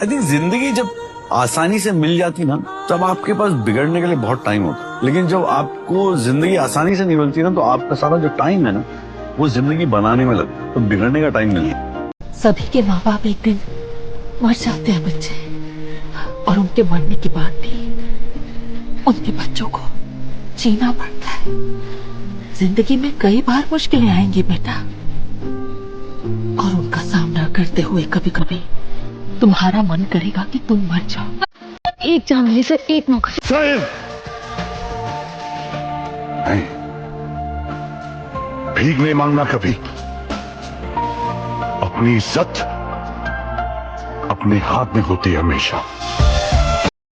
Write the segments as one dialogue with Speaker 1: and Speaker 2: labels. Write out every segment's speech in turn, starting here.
Speaker 1: I think जिंदगी जब आसानी से मिल जाती ना, तब आपके पास बिगड़ने के लिए बहुत टाइम होता है। लेकिन जब आपको जिंदगी आसानी से नहीं मिलती ना, तो आपका सारा जो टाइम है ना, वो जिंदगी बनाने में लगता है, तो बिगड़ने का टाइम नहीं है।
Speaker 2: सभी के माँ बाप एक दिन मर जाते हैं बच्चे, और उनके मरने के बाद भी उनके बच्चों को जीना पड़ता है। जिंदगी में कई बार मुश्किलें आएंगी बेटा, और उनका सामना करते हुए कभी कभी तुम्हारा मन करेगा कि तुम मर जाओ। एक जानने से एक मौका।
Speaker 3: नहीं, भीख नहीं मांगना कभी। अपनी इज्जत अपने हाथ में होती है हमेशा।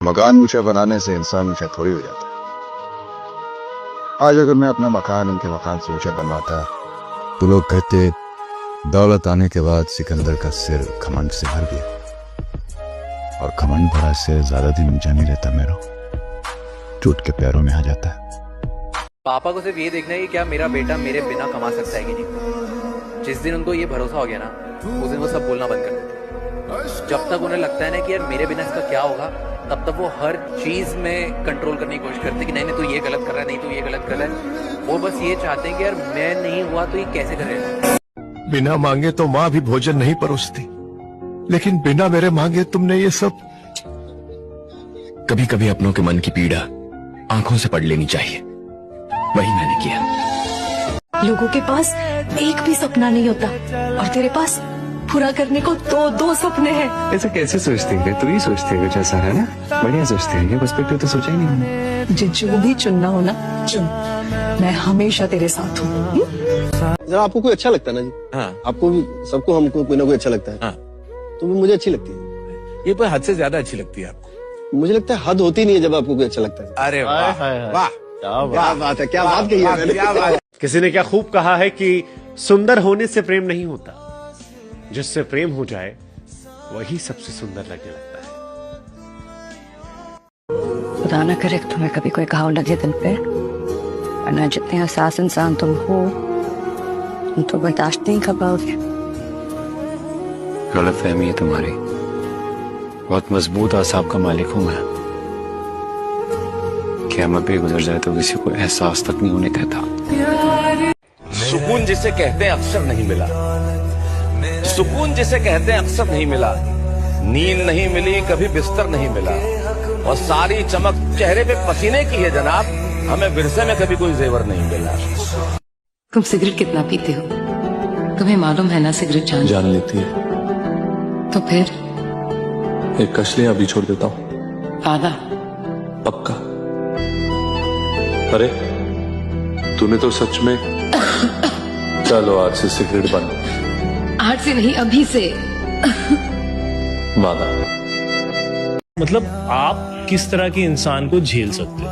Speaker 4: मकान ऊंचा बनाने से इंसान ऊंचा थोड़ी हो जाता है। आज अगर मैं अपना मकान उनके मकान से ऊंचा बनवाता तो लोग कहते दौलत आने के बाद सिकंदर का सिर घमंड से भर गया, और घमंड भरा सिर ज्यादा दिन ऊंचा नहीं रहता मेरा, टूट के पैरों में आ जाता है।
Speaker 5: पापा को सिर्फ ये देखना है कि क्या मेरा बेटा मेरे बिना कमा सकता है कि नहीं। जिस दिन उनको ये भरोसा हो गया ना, उस दिन वो सब बोलना बंद कर देते। जब तक उन्हें लगता है ना कि यार मेरे बिना इसका क्या होगा, तब तक वो हर चीज में कंट्रोल करने की कोशिश करते हैं कि नहीं तू ये गलत कर रहा है, नहीं तू ये गलत कर रहा है। वो बस ये चाहते हैं कि यार मैं नहीं हुआ तो ये कैसे करेगा।
Speaker 6: बिना मांगे तो माँ भी भोजन नहीं परोसती, लेकिन बिना मेरे मांगे तुमने ये सब।
Speaker 7: कभी कभी अपनों के मन की पीड़ा आंखों से पढ़ लेनी चाहिए, वही मैंने किया।
Speaker 2: लोगों के पास एक भी सपना नहीं होता, और तेरे पास पूरा करने को दो सपने हैं।
Speaker 8: ऐसा कैसे सोचती है? तू ही सोचती है कुछ ऐसा, है ना? बढ़िया सोचती है, ये पर्सपेक्टिव तो सोचा ही नहीं।
Speaker 2: मुझे जो भी चुनना हो ना चुन, मैं हमेशा तेरे साथ हूँ।
Speaker 9: जरा आपको कोई अच्छा लगता है ना जी? हाँ। आपको भी, सबको, हमको कोई ना कोई अच्छा लगता है। हाँ। तो मुझे अच्छी लगती है।
Speaker 1: ये पर हद से ज्यादा अच्छी लगती है आपको?
Speaker 9: मुझे लगता है हद होती नहीं है जब आपको कोई अच्छा लगता है।
Speaker 1: अरे वाह वाह,
Speaker 9: क्या बात है, क्या बात कही है मैंने।
Speaker 10: किसी ने क्या खूब कहा है कि सुंदर होने से प्रेम नहीं होता, जिससे प्रेम हो जाए वही सबसे सुंदर लगने लगता है।
Speaker 2: खुदा ना करे तुम्हें कभी कोई घाव लगे दिल पे, वरना जितने हसास इंसान तुम हो, तुम तो बर्दाश्त नहीं कर पाओगे।
Speaker 7: गलत फहमी है तुम्हारी, बहुत मजबूत आसाब का मालिक हूं मैं। क़यामत भी गुजर जाए तो किसी को एहसास तक नहीं होने देता।
Speaker 11: सुकून जिसे कहते हैं अक्सर नहीं मिला, सुकून जिसे कहते हैं अक्सर नहीं मिला। नींद नहीं मिली, कभी बिस्तर नहीं मिला, और सारी चमक चेहरे पे पसीने की है जनाब, हमें विरसे में कभी कोई जेवर नहीं मिला।
Speaker 2: तुम सिगरेट कितना पीते हो? तुम्हें मालूम है ना सिगरेट
Speaker 7: जान लेती है।
Speaker 2: तो फिर
Speaker 7: एक कश ले, अभी छोड़ देता हूँ।
Speaker 2: वादा?
Speaker 7: पक्का। अरे तूने तो सच में चलो आज से सिगरेट बंद।
Speaker 2: आज से नहीं, अभी से।
Speaker 7: वादा।
Speaker 12: मतलब आप किस तरह के इंसान को झेल सकते हो,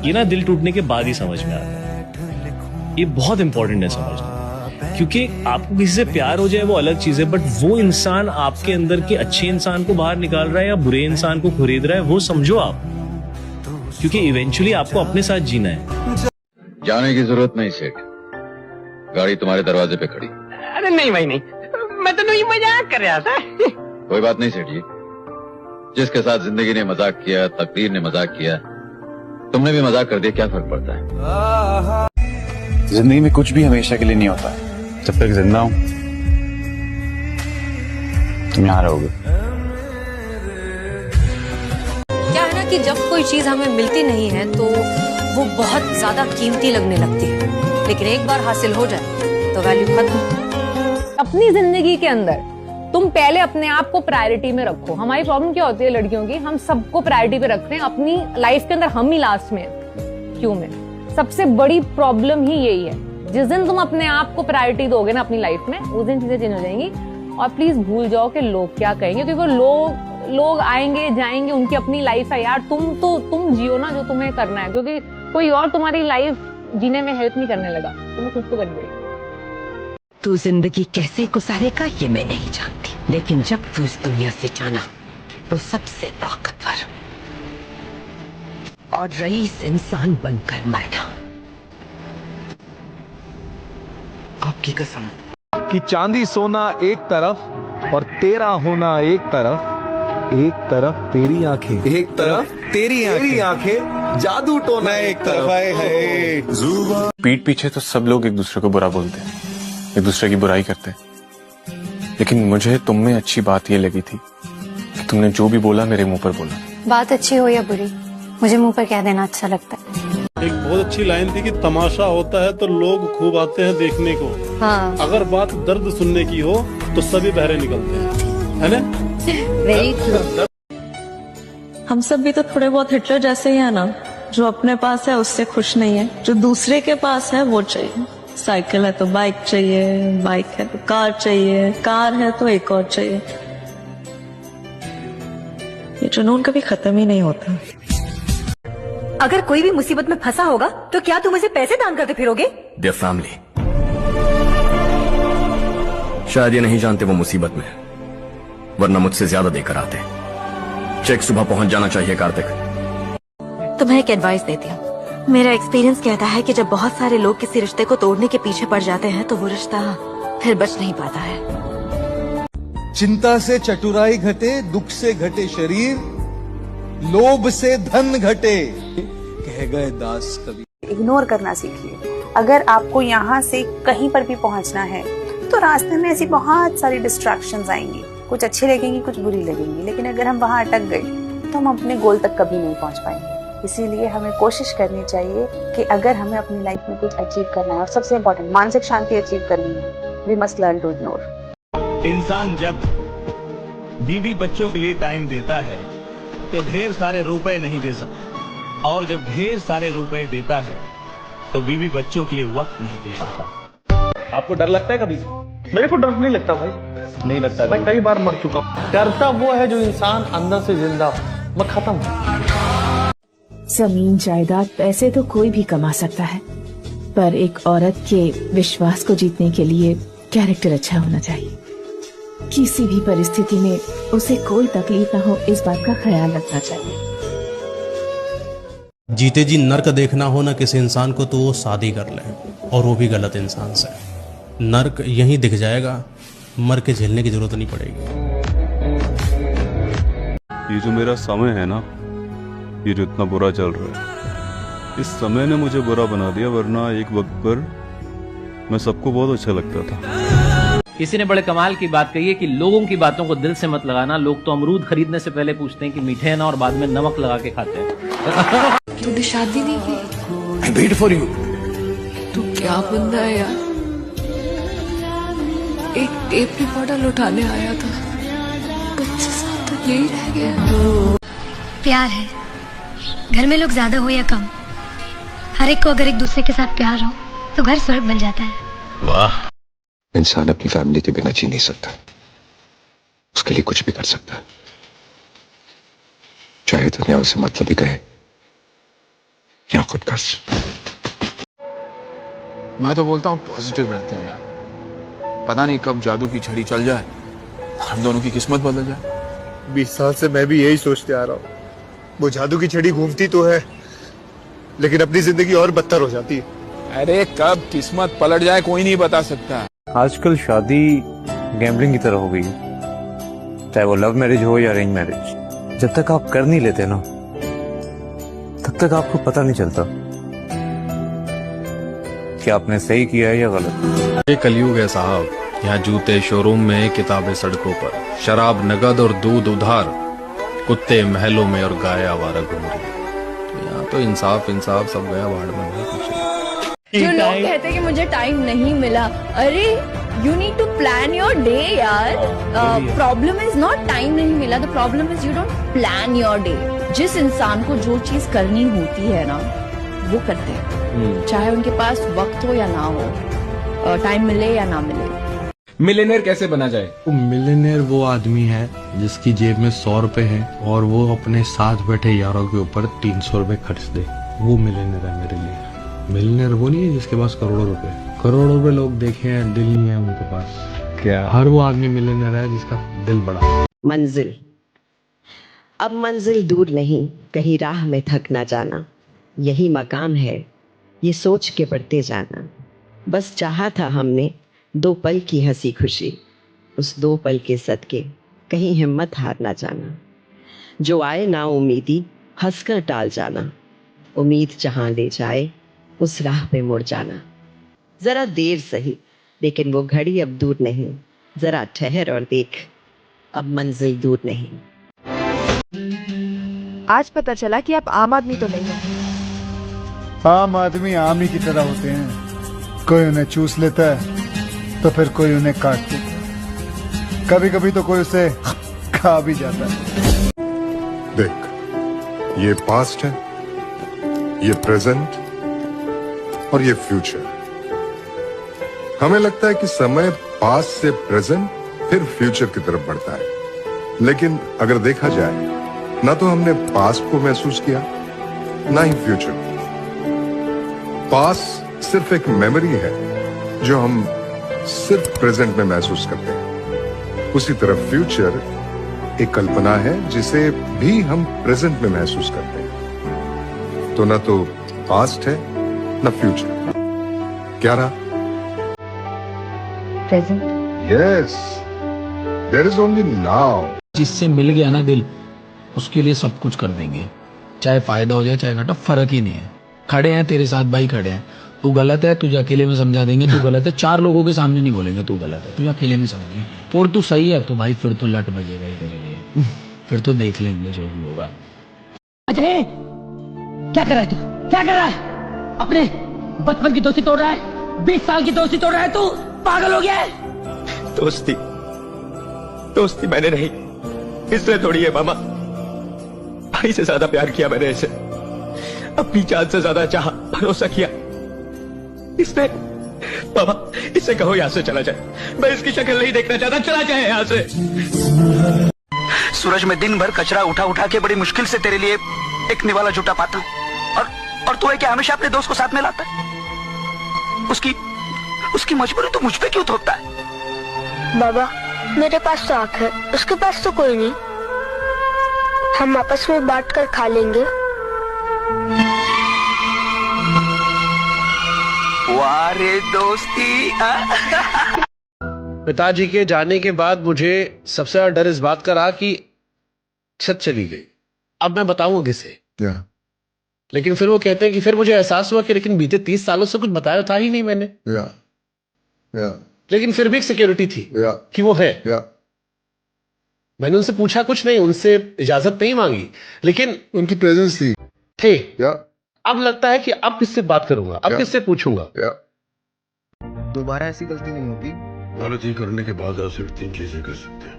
Speaker 12: ये ना दिल टूटने के बाद ही समझ में आता है। ये बहुत इंपॉर्टेंट है समझना, क्योंकि आपको किसी से प्यार हो जाए वो अलग चीज है, बट वो इंसान आपके अंदर के अच्छे इंसान को बाहर निकाल रहा है या बुरे इंसान को खरीद रहा है, वो समझो आप, क्योंकि इवेंचुअली आपको अपने साथ जीना है।
Speaker 4: जाने की जरूरत नहीं सेठ, गाड़ी तुम्हारे दरवाजे पे खड़ी।
Speaker 13: अरे नहीं भाई नहीं, मैं तो नहीं मजाक कर रहा था।
Speaker 4: कोई बात नहीं सेठ जी, जिसके साथ जिंदगी ने मजाक किया, तकदीर ने मजाक किया, तुमने भी मजाक कर दिया, क्या फर्क पड़ता है।
Speaker 1: जिंदगी में कुछ भी हमेशा के लिए नहीं होता। जब तक जिंदा हूं तुम यहाँ रहोगे।
Speaker 14: क्या है ना कि जब कोई चीज हमें मिलती नहीं है तो वो बहुत ज्यादा कीमती लगने लगती है, लेकिन एक बार हासिल हो जाए तो वैल्यू खत्म।
Speaker 15: अपनी जिंदगी के अंदर तुम पहले अपने आप को प्रायोरिटी में रखो। हमारी प्रॉब्लम क्या होती है लड़कियों की, हम सबको प्रायोरिटी पे रखते हैं, अपनी लाइफ के अंदर हम ही लास्ट में। क्यों में? सबसे बड़ी प्रॉब्लम ही यही है। जिस दिन तुम अपने आप को प्रायोरिटी दोगे ना अपनी लाइफ में, उस दिन चीजें चेंज हो जाएंगी। और प्लीज भूल जाओ कि लोग क्या कहेंगे, क्योंकि वो लोग आएंगे जाएंगे, उनकी अपनी लाइफ है यार। तुम जियो ना जो तुम्हें करना है, क्योंकि कोई और तुम्हारी लाइफ जीने में हेल्प नहीं करने लगा, तुम्हें खुद को करनी पड़ेगी।
Speaker 2: तू जिंदगी कैसे गुजारेगा ये मैं नहीं जानती, लेकिन जब तू इस दुनिया से जाना तो सबसे ताकतवर और रईस इंसान बनकर मरना।
Speaker 16: आपकी कसम कि चांदी सोना एक तरफ और तेरा होना एक तरफ, एक तरफ तेरी आंखें, एक तरफ तेरी आंखें, जादू टोना एक तरफ है।
Speaker 17: पीठ पीछे तो सब लोग एक दूसरे को बुरा बोलते हैं, एक दूसरे की बुराई करते हैं, लेकिन मुझे तुम में अच्छी बात ये लगी थी कि तुमने जो भी बोला मेरे मुंह पर बोला।
Speaker 14: बात अच्छी हो या बुरी, मुझे मुंह पर कह देना अच्छा लगता है।
Speaker 18: एक बहुत अच्छी लाइन थी कि तमाशा होता है तो लोग खूब आते हैं देखने को।
Speaker 14: हाँ।
Speaker 18: अगर बात दर्द सुनने की हो तो सभी बहरे निकलते हैं, है ना?
Speaker 14: Very true.
Speaker 19: हम सब भी तो थोड़े बहुत हिटलर जैसे ही है ना, जो अपने पास है उससे खुश नहीं है, जो दूसरे के पास है वो चाहिए। साइकिल है तो बाइक चाहिए, बाइक है तो कार चाहिए, कार है तो एक और चाहिए। ये जुनून कभी खत्म ही नहीं होता।
Speaker 20: अगर कोई भी मुसीबत में फंसा होगा तो क्या तुम उसे पैसे दान करते फिरोगे?
Speaker 7: Their family. शायद ये नहीं जानते वो मुसीबत में, वरना मुझसे ज्यादा देकर आते। चेक सुबह पहुंच जाना चाहिए कार्तिक।
Speaker 20: तुम्हें एक एडवाइस देती हूँ। मेरा एक्सपीरियंस कहता है कि जब बहुत सारे लोग किसी रिश्ते को तोड़ने के पीछे पड़ जाते हैं तो वो रिश्ता फिर बच नहीं पाता है।
Speaker 16: चिंता से चतुराई घटे, दुख से घटे शरीर, लोभ से धन घटे, कह गए दास कवि।
Speaker 21: इग्नोर करना सीखिए। अगर आपको यहाँ से कहीं पर भी पहुँचना है तो रास्ते में ऐसी बहुत सारी डिस्ट्रैक्शंस आएंगी, कुछ अच्छी लगेंगी कुछ बुरी लगेंगी, लेकिन अगर हम वहाँ अटक गए तो हम अपने गोल तक कभी नहीं पहुँच पाएंगे। इसीलिए हमें कोशिश करनी चाहिए कि अगर हमें अपनी लाइफ में कुछ अचीव करना है और सबसे इम्पोर्टेंट मानसिक शांति अचीव करनी है, we must learn to ignore.
Speaker 22: इंसान जब बीवी बच्चों के लिए टाइम देता है तो ढेर सारे रुपए नहीं दे सकता, और जब ढेर सारे रुपए देता है तो बीवी बच्चों के लिए वक्त नहीं दे सकता।
Speaker 10: आपको डर लगता है कभी? मेरे को डर नहीं लगता भाई, नहीं लगता। मैं कई बार मर चुका हूँ। डरता वो है जो इंसान अंदर से जिंदा हो। मैं खत्म।
Speaker 23: जमीन जायदाद पैसे तो कोई भी कमा सकता है, पर एक औरत के विश्वास को जीतने के लिए कैरेक्टर अच्छा होना चाहिए। किसी भी परिस्थिति में उसे कोई तकलीफ ना हो, इस बात का ख्याल रखना चाहिए।
Speaker 24: जीते जी नर्क देखना हो ना किसी इंसान को तो वो शादी कर ले, और वो भी गलत इंसान से। नर्क यहीं दिख जाएगा, मर के झेलने की जरूरत नहीं पड़ेगी।
Speaker 25: ये जो मेरा समय है ना, ये जो इतना बुरा चल रहा है, इस समय ने मुझे बुरा बना दिया, वरना एक वक्त पर मैं सबको बहुत अच्छा लगता था।
Speaker 26: किसी ने बड़े कमाल की बात कही है कि लोगों की बातों को दिल से मत लगाना। लोग तो अमरूद खरीदने से पहले पूछते हैं कि मीठे हैं ना, और बाद में नमक लगा के खाते हैं।
Speaker 2: तूने शादी नहीं की?
Speaker 7: I wait for you।
Speaker 2: तू क्या बंदा है यार, एक टेप रिकॉर्डर उठाने आया था, 25 साल तक यही रह गया।
Speaker 27: प्यार है, घर में लोग ज्यादा हो या कम, हर एक को अगर एक दूसरे के साथ प्यार हो तो घर स्वर्ग बन जाता है।
Speaker 8: वाह। इंसान अपनी फैमिली के बिना जी नहीं सकता, उसके लिए कुछ भी कर सकता है, चाहे दुनिया उसे मतलब ही कहे या खुद कर।
Speaker 28: मैं तो बोलता हूँ पॉजिटिव रहते हैं यार, पता नहीं कब जादू की छड़ी चल जाए, हम दोनों की किस्मत बदल जाए।
Speaker 6: 20 साल से मैं भी यही सोचते आ रहा हूँ। वो जादू की छड़ी घूमती तो है, लेकिन अपनी जिंदगी और बदतर हो जाती है।
Speaker 28: अरे कब किस्मत पलट जाए कोई नहीं बता सकता।
Speaker 29: आजकल शादी गैम्बलिंग की तरह हो गई है, चाहे वो लव मैरिज हो या अरेंज मैरिज। जब तक आप कर नहीं लेते ना, तब तक आपको पता नहीं चलता कि आपने सही किया है या गलत।
Speaker 30: ये कलयुग है साहब, यहाँ जूते शोरूम में, किताबें सड़कों पर, शराब नगद और दूध उधार, कुत्ते महलों में और गाय आवारा घूम रही है। तो यहाँ तो इंसाफ इंसाफ सब गया भाड़ में, नहीं कुछ।
Speaker 15: जो लोग कहते हैं कि मुझे टाइम नहीं मिला, अरे you need to plan your day यार। प्रॉब्लम इज नॉट टाइम नहीं मिला, the problem is you don't plan your day. जिस इंसान को जो चीज करनी होती है ना, वो करते हैं, चाहे उनके पास वक्त हो या ना हो, टाइम मिले या ना मिले।
Speaker 31: मिलियनेयर कैसे बना जाए?
Speaker 24: मिलियनेयर वो आदमी है जिसकी जेब में 100 रुपए है और वो अपने साथ बैठे यारों के ऊपर 300 रुपए खर्च दे, वो मिलियनेयर है मेरे लिए। मिलियनेयर वो नहीं है जिसके पास करोड़ों रुपए लोग देखे हैं, दिल नहीं है उनके पास। क्या हर वो आदमी मिलियनेयर है जिसका दिल बड़ा।
Speaker 32: मंजिल, अब मंजिल दूर नहीं, कहीं राह में थक ना जाना, यही मकाम है, ये सोच के बढ़ते जाना। बस चाहा था हमने 2 पल की हंसी खुशी, उस 2 पल के सदके कहीं हिम्मत हार ना जाना। जो आए ना उम्मीदी हंसकर टाल जाना, उम्मीद जहां ले जाए उस राह पे मुड़ जाना। जरा देर सही लेकिन वो घड़ी अब दूर नहीं, जरा ठहर और देख अब मंजिल दूर नहीं।
Speaker 1: आज पता चला कि आप आम आदमी तो नहीं हो।
Speaker 6: आम आदमी आम ही की तरह होते हैं, कोई उन्हें चूस लेता है तो फिर कोई उन्हें काट देता है, कभी कभी तो कोई उसे खा भी जाता है।
Speaker 3: देख, ये पास्ट है, ये प्रेजेंट और ये फ्यूचर। हमें लगता है कि समय पास्ट से प्रेजेंट फिर फ्यूचर की तरफ बढ़ता है, लेकिन अगर देखा जाए ना तो हमने पास्ट को महसूस किया ना ही फ्यूचर। पास्ट सिर्फ एक मेमोरी है जो हम सिर्फ प्रेजेंट में महसूस करते हैं, उसी तरह फ्यूचर एक कल्पना है जिसे भी हम प्रेजेंट में महसूस करते हैं। तो ना तो पास्ट है ना फ्यूचर, क्या रहा?
Speaker 1: Present.
Speaker 3: Yes, there is only now.
Speaker 4: जिससे मिल गया ना दिल, उसके लिए सब कुछ कर देंगे, चाहे फायदा हो जाए चाहे घाटा, फर्क ही नहीं है। खड़े हैं तेरे साथ भाई, खड़े हैं। तू गलत है तुझे अकेले में समझा देंगे तू गलत है, 4 लोगों के सामने नहीं बोलेंगे तू गलत है, तुझे अकेले में समझेंगे। और तू सही है तो भाई फिर तो लट बजेगा ही तेरे लिए, फिर तो देख लेंगे जो भी होगा।
Speaker 5: अजय क्या कर रहा है तू, क्या कर रहा है? अपने बचपन की दोस्ती तोड़ रहा है, 20 साल की दोस्ती तोड़ रहा है, तू पागल हो गया है?
Speaker 9: दोस्ती मैंने नहीं, इसने थोड़ी है मामा। भाई से ज्यादा प्यार किया मैंने इसे, अपनी जान से ज्यादा चाहा, भरोसा किया इसने। मामा इससे कहो यहाँ से चला जाए, मैं इसकी शक्ल नहीं देखना चाहता, चला जाए यहाँ से।
Speaker 11: सूरज में दिन भर कचरा उठा उठा के बड़ी मुश्किल से तेरे लिए एक निवाला जुटा पाता हूँ, और तू है क्या हमेशा अपने दोस्त को साथ में लाता है? उसकी मजबूरी तो मुझ पे क्यों थोपता है?
Speaker 27: बाबा मेरे पास तो आँख है, उसके पास तो कोई नहीं, हम आपस में बांट कर खा लेंगे।
Speaker 11: वाह रे दोस्ती।
Speaker 10: पिताजी के जाने के बाद मुझे सबसे ज्यादा डर इस बात का रहा कि छत चली गई, अब मैं बताऊंगा किसे? लेकिन फिर वो कहते हैं कि फिर मुझे एहसास हुआ कि लेकिन बीते 30 सालों से कुछ बताया था ही नहीं मैंने। लेकिन फिर भी एक सिक्योरिटी थी कि वो है। मैंने उनसे पूछा कुछ नहीं, उनसे इजाजत नहीं मांगी, लेकिन
Speaker 3: उनकी प्रेजेंस
Speaker 10: थे। अब लगता है कि अब किससे बात करूंगा, अब किससे पूछूंगा?
Speaker 28: दोबारा ऐसी गलती नहीं होगी।
Speaker 24: गलती करने के बाद आप सिर्फ 3 चीजें कर सकते हैं: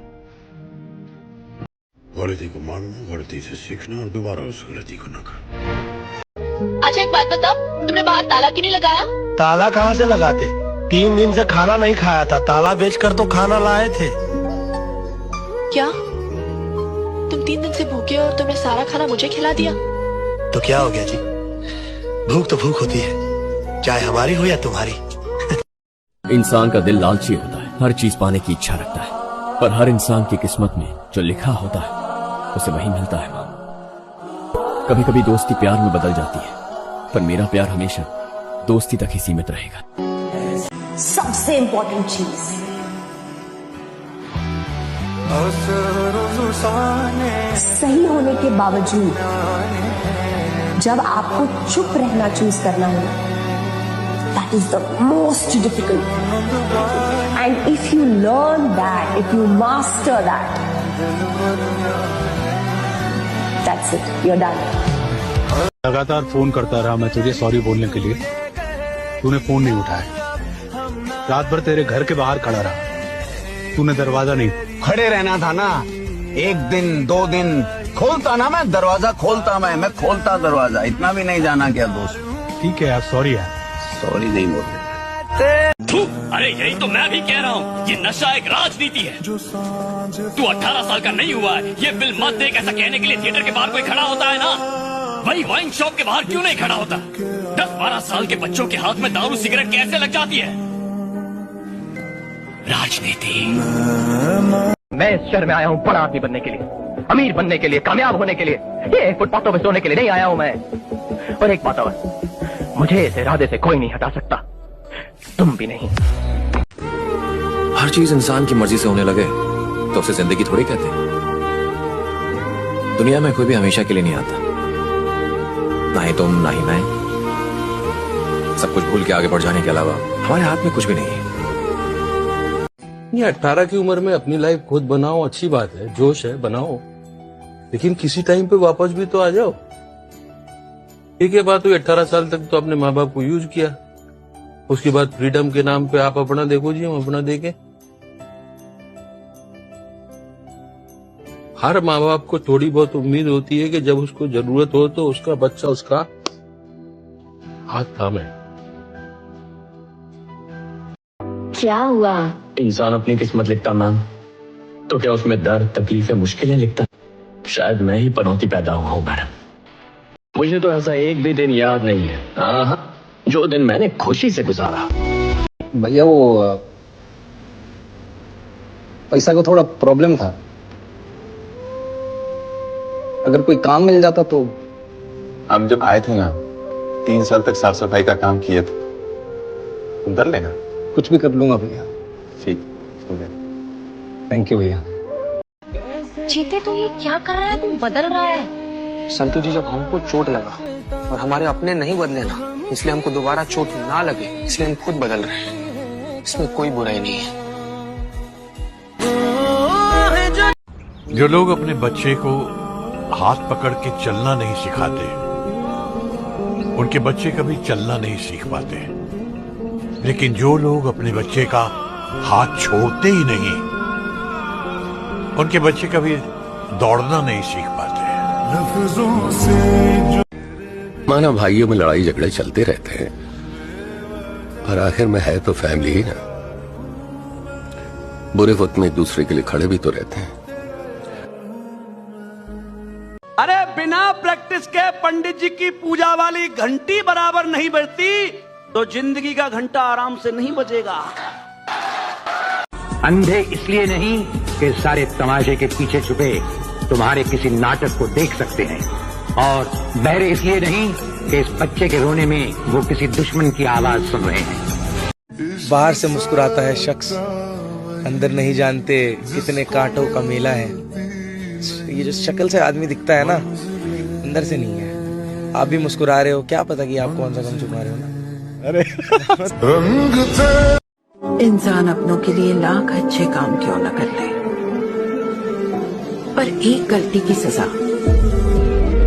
Speaker 24: गलती को मानना, गलती से सीखना और दोबारा उस गलती को न करना।
Speaker 12: अच्छा एक बात बताओ, तुमने बाहर ताला क्यों नहीं लगाया?
Speaker 13: ताला कहाँ से लगाते? 3 दिन से खाना नहीं खाया था, ताला बेचकर तो खाना लाए थे।
Speaker 12: क्या तुम 3 दिन से भूखे हो और तुमने सारा खाना मुझे खिला दिया?
Speaker 13: तो क्या हो गया जी, भूख तो भूख होती है, चाहे हमारी हो या तुम्हारी।
Speaker 7: इंसान का दिल लालची होता है, हर चीज पाने की इच्छा रखता है, पर हर इंसान की किस्मत में जो लिखा होता है उसे वही मिलता है। कभी कभी दोस्ती प्यार में बदल जाती है, पर मेरा प्यार हमेशा दोस्ती तक ही सीमित रहेगा।
Speaker 14: सबसे इम्पोर्टेंट चीज, सही होने के बावजूद जब आपको चुप रहना चूज करना हो, that is the most difficult. And if you learn that, if you master that, that's it, you are done.
Speaker 24: लगातार फोन करता रहा मैं तुझे सॉरी बोलने के लिए, तूने फोन नहीं उठाया। रात भर तेरे घर के बाहर खड़ा रहा, तूने दरवाजा नहीं।
Speaker 11: खड़े रहना था ना, 1 दिन 2 दिन खोलता ना, मैं दरवाजा खोलता, मैं खोलता दरवाजा, इतना भी नहीं जाना क्या दोस्त?
Speaker 24: ठीक है यार, सॉरी यार।
Speaker 11: सॉरी नहीं बोलते।
Speaker 17: अरे यही तो मैं भी कह रहा हूँ, ये नशा एक राजनीति है। तू 18 साल का नहीं हुआ है, ये बिल मत देख, ऐसा कहने के लिए थिएटर के बाहर कोई खड़ा होता है ना, वही वाइन शॉप के बाहर क्यों नहीं खड़ा होता? 10-12 साल के बच्चों के हाथ में दारू सिगरेट कैसे लग जाती है? राजनीति।
Speaker 5: मैं इस शहर में आया हूँ बड़ा आदमी बनने के लिए, अमीर बनने के लिए, कामयाब होने के लिए, ये फुटपाथों पे सोने के लिए नहीं आया हूँ मैं। और एक बात और, मुझे इस इरादे से कोई नहीं हटा सकता, तुम भी नहीं।
Speaker 7: हर चीज इंसान की मर्जी से होने लगे तो उसे जिंदगी थोड़ी कहते। दुनिया में कोई भी हमेशा के लिए नहीं आता, ना ही तुम ना ही मैं। सब कुछ भूल के आगे बढ़ जाने के अलावा हमारे हाथ में कुछ भी नहीं है।
Speaker 24: नहीं, 18 की उम्र में अपनी लाइफ खुद बनाओ, अच्छी बात है, जोश है, बनाओ, लेकिन किसी टाइम पे वापस भी तो आ जाओ। एक ही बात हुई, 18 साल तक तो अपने माँ बाप को यूज किया, उसके बाद फ्रीडम के नाम पे आप अपना देखो जी, हम अपना देखें। हर माँ बाप को थोड़ी बहुत उम्मीद होती है कि जब उसको जरूरत हो तो उसका बच्चा उसका हाथ थामे।
Speaker 27: क्या हुआ?
Speaker 7: इंसान अपनी किस्मत लिखता मैम, तो क्या उसमें दर्द, तकलीफें, मुश्किलें लिखता? शायद मैं ही पनौती पैदा हुआ हूँ मैडम। मुझे तो ऐसा एक भी दिन याद नहीं है जो दिन मैंने खुशी से गुजारा।
Speaker 2: भैया वो पैसा को थोड़ा प्रॉब्लम था, अगर कोई काम मिल जाता तो।
Speaker 28: हम जब आए थे ना, 3 साल तक साफ सफाई का काम किया था, तुम कर लेना।
Speaker 2: कुछ भी कर लूंगा भैया।
Speaker 28: ठीक,
Speaker 2: थैंक यू भैया।
Speaker 27: चीते तू ये क्या कर रहा है? तू बदल रहा है।
Speaker 8: संतु जी, जब हमको चोट लगा और हमारे अपने नहीं बदले ना, इसलिए हमको दोबारा चोट ना लगे, इसलिए हम खुद बदल रहे हैं। इसमें कोई बुराई नहीं है।
Speaker 16: जो लोग अपने बच्चे को हाथ पकड़ के चलना नहीं सिखाते, उनके बच्चे कभी चलना नहीं सीख पाते। लेकिन जो लोग अपने बच्चे का हाथ छोड़ते ही नहीं, उनके बच्चे कभी दौड़ना नहीं सीख पाते।
Speaker 18: माना भाइयों में लड़ाई झगड़े चलते रहते हैं, पर आखिर में है तो फैमिली ही ना। बुरे वक्त में एक दूसरे के लिए खड़े भी तो रहते हैं।
Speaker 11: अरे बिना प्रैक्टिस के पंडित जी की पूजा वाली घंटी बराबर नहीं बजती तो जिंदगी का घंटा आराम से नहीं बजेगा।
Speaker 19: अंधे इसलिए नहीं कि सारे तमाशे के पीछे छुपे तुम्हारे किसी नाटक को देख सकते हैं, और बहरे इसलिए नहीं कि इस बच्चे के रोने में वो किसी दुश्मन की आवाज सुन रहे हैं।
Speaker 20: बाहर से मुस्कुराता है शख्स, अंदर नहीं जानते कितने कांटों का मेला है। ये जो शक्ल से आदमी दिखता है ना, अंदर से नहीं है। आप भी मुस्कुरा रहे हो, क्या पता कि आप कौन सा गम छुपा रहे हो ना। अरे
Speaker 21: इंसान अपनों के लिए लाख अच्छे काम क्यों न कर ले, पर एक गलती की सजा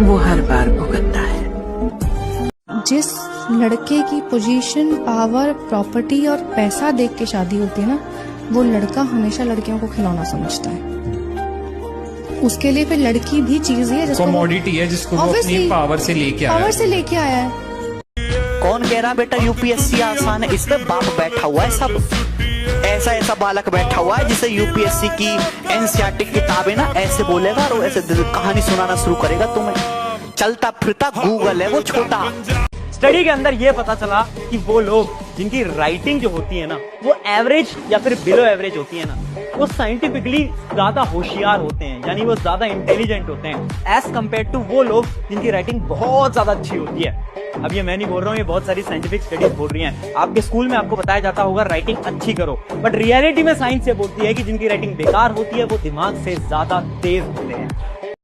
Speaker 21: वो हर बार भुगतता है।
Speaker 22: जिस लड़के की पोजीशन, पावर, प्रॉपर्टी और पैसा देख के शादी होती है ना, वो लड़का हमेशा लड़कियों को खिलौना समझता है। उसके लिए फिर लड़की भी चीज है,
Speaker 23: कमोडिटी है, जिसको वो अपनी पावर से लेके आया है।
Speaker 11: कौन कह रहा बेटा यूपीएससी आसान है? इसमें बाप बैठा हुआ है, सब ऐसा ऐसा बालक बैठा हुआ है जिसे यूपीएससी की एनसीईआरटी किताबें ना ऐसे बोलेगा और ऐसे कहानी सुनाना शुरू करेगा तुम्हें। चलता फिरता गूगल है वो छोटा।
Speaker 25: स्टडी के अंदर ये पता चला कि वो लोग जिनकी राइटिंग जो होती है ना वो एवरेज या फिर बिलो एवरेज होती है ना, वो साइंटिफिकली ज्यादा होशियार होते हैं, यानी वो ज्यादा इंटेलिजेंट होते हैं एज कम्पेयर टू वो लोग जिनकी राइटिंग बहुत ज्यादा अच्छी होती है। अब ये मैं नहीं बोल रहा हूँ, ये बहुत सारी साइंटिफिक स्टडीज बोल रही हैं। आपके स्कूल में आपको बताया जाता होगा राइटिंग अच्छी करो, बट रियलिटी में साइंस ये बोलती है कि जिनकी राइटिंग बेकार होती है वो दिमाग से ज्यादा तेज होते हैं।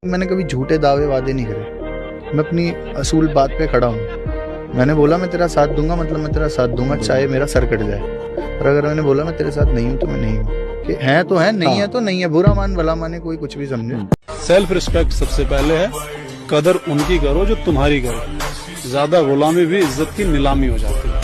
Speaker 6: मैंने कभी झूठे दावे वादे नहीं करे, मैं अपनी असूल बात पे खड़ा हूँ। मैंने बोला मैं तेरा साथ दूंगा, मतलब मैं तेरा साथ दूंगा चाहे मेरा सर कट जाए। और अगर मैंने बोला मैं तेरे साथ नहीं हूँ तो मैं नहीं हूँ, कि है तो है, नहीं है तो नहीं है। बुरा मान भला माने, कोई कुछ भी समझे।
Speaker 26: सेल्फ रिस्पेक्ट सबसे पहले है, कदर उनकी करो जो तुम्हारी करो। ज्यादा गुलामी भी इज्जत की नीलामी हो जाती है।